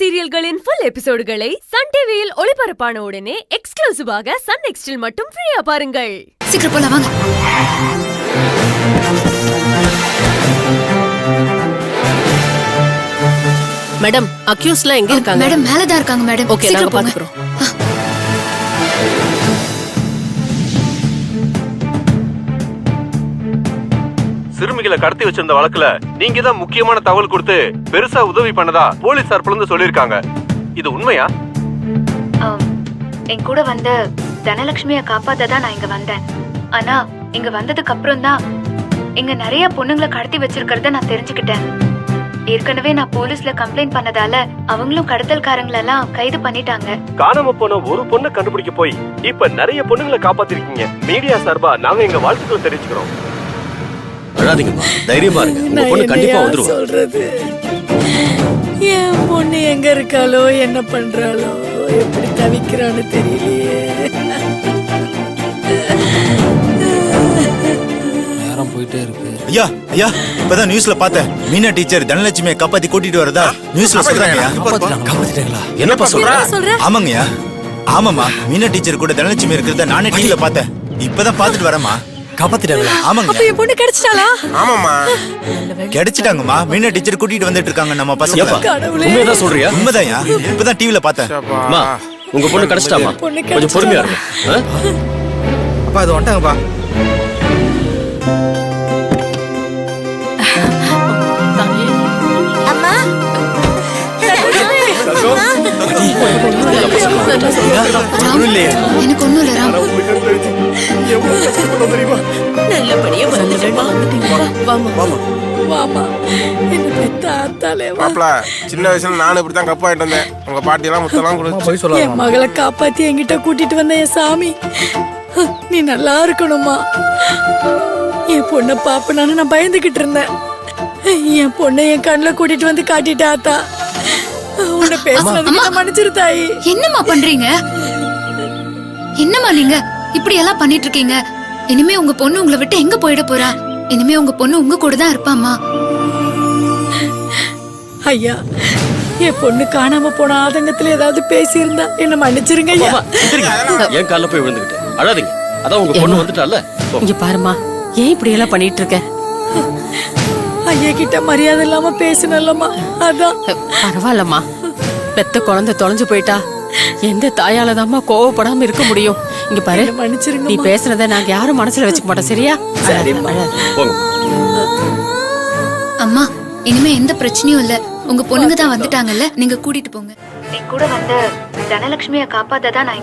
சீரியல்களின் full எபிசோடுகளை Sun டிவியில் ஒளிபரப்பான உடனே எக்ஸ்க்ளூசிவாக சன் நெக்ஸ்டில் மட்டும் ஃப்ரீயா பாருங்கள். சீக்கிரம் போலாம் வாங்க. மேடம், அக்யூஸ்ட்ல எங்க இருக்காங்க? மேடம் மேல தான் இருக்காங்க மேடம். ஓகே, நாங்க பாத்துக்கறோம். சிறுமிகளை கடத்தி வச்சிருந்த வழக்குல நீங்க தான் முக்கியமான தகவல் கொடுத்து பெருசா உதவி பண்ணதா போலீஸ் தரப்புல இருந்து சொல்லிருக்காங்க. இது உண்மையா? என் கூட வந்த தனலட்சுமியை காப்பாத்ததான் நான் இங்க வந்தேன். ஆனா இங்க வந்ததுக்கு அப்புறம் தான் இங்க நிறைய பொண்ணுங்களை கடத்தி வச்சிருக்கிறத நான் தெரிஞ்சுக்கிட்டேன். ஏற்கனவே நான் போலீஸ்ல கம்ப்ளைண்ட் பண்ணதால அவங்களும் கடத்தல்காரங்களெல்லாம் கைது பண்ணிட்டாங்க. காணாம போன ஒரு பொண்ணை கண்டுபிடிக்க போய் இப்ப நிறைய பொண்ணுங்களை காப்பாத்திருக்கீங்க. மீடியா சார்பா நாங்க எங்க வாழ்த்துக்களை தெரிவிச்சுக்கிறோம். அழாதீங்கம்மா, தைரியமா இருங்க. உங்க பொண்ணு கண்டிப்பா வந்துருவா. சொல்றது என் பொண்ணு எங்க இருக்காளோ, என்ன பண்றாளோ, எப்படி தவிக்கிறான்னு தெரியலையே. நேரம் போயிட்டே இருக்கு. ஐயா ஐயா, இப்பதான் நியூஸ்ல பார்த்தேன். மீனா டீச்சர் தனலட்சுமியை காப்பாத்தி கூட்டிட்டு வரதா நியூஸ்ல சொல்றாங்க. காப்பாத்திட்டாங்களா? என்னப்பா சொல்ற? ஆமாங்கய்யா, ஆமாமா. மீனா டீச்சர் கூட தனலட்சுமி இருக்கிறத நானே டிவில பார்த்தேன். இப்பதான் பாத்துட்டு வரேம்மா. காப்பாத்திட்டாங்களா? ஆமாங்க. அப்ப என் பொண்ணு கிடைச்சிட்டாளா? ஆமாமா, கிடைச்சிட்டாங்கம்மா. மீனா டீச்சர் கூட்டிட்டு வந்துட்டு இருக்காங்க நம்ம பசங்க. உண்மையதான் சொல்றியா? உண்மைதான்யா, இப்பதான் டிவில பார்த்தேன். அம்மா, உங்க பொண்ணு கிடைச்சிட்டாமா? கொஞ்சம் பொறுமையா இருங்க. அப்பா அது வந்துட்டாங்கப்பா. எனக்கு ஒண்ணும் இல்ல ராம். நல்லபடியா வாமா. என்ன பெத்த ஆத்தாலே வா. மாப்ள, சின்ன வயசுல நானும் இப்படித்தான் கப்பு ஆயிட்டு வந்தேன். உங்க பாட்டி எல்லாம் முத்தெல்லாம் கொடுத்து என் மகளை காப்பாத்தி என்கிட்ட கூட்டிட்டு வந்த என் சாமி, நீ நல்லா இருக்கணுமா. என் பொண்ணை பாப்பனான்னு நான் பயந்துகிட்டு இருந்தேன். என் பொண்ணை என் கண்ணுல கூட்டிட்டு வந்து காட்டிட்டா ஆத்தா. உன்னை பேசுறதுக்கு மன்னிச்சிரு தாயி. என்னம்மா பண்றீங்க? என்னம்மா நீங்க இப்படி எல்லாம் பண்ணிட்டு இருக்கீங்க? இனிமே உங்க பொண்ணு உங்களை விட்டு எங்க போயிட போறா? இனிமே உங்க பொண்ணு உங்க கூட தான் இருப்பாமா. ஐயா, என் பொண்ணு காணாம போன ஆதங்கத்துல ஏதாவது பேசி இருந்தா என்ன மன்னிச்சிருங்க ஐயா. என் கால்ல போய் விழுந்துகிட்டு அழாதீங்க. அதான் உங்க பொண்ணு வந்துட்டால. இங்க பாருமா, ஏன் இப்படி எல்லாம் பண்ணிட்டு இருக்க? ஐயா கிட்ட மரியாதை இல்லாம பேசணும்லம்மா, அதான். பரவாயில்லம்மா, பெத்த குழந்தை தொலைஞ்சு போயிட்டா எந்த தாயாலதாம்மா கோவப்படாம இருக்க முடியும்? இங்க பாரு, மன்னிச்சிருங்க. நீ பேசுனத நாங்க யாரும் மனசுல வச்சுக்க மாட்டோம், சரியா? போங்க. அம்மா, இனிமே எந்த பிரச்சனையும் இல்ல. உங்க பொண்ணுங்க தான் வந்துட்டாங்கல்ல, நீங்க கூட்டிட்டு போங்க. என் கூட வந்த தனலட்சுமியை காப்பாத்ததான் நான்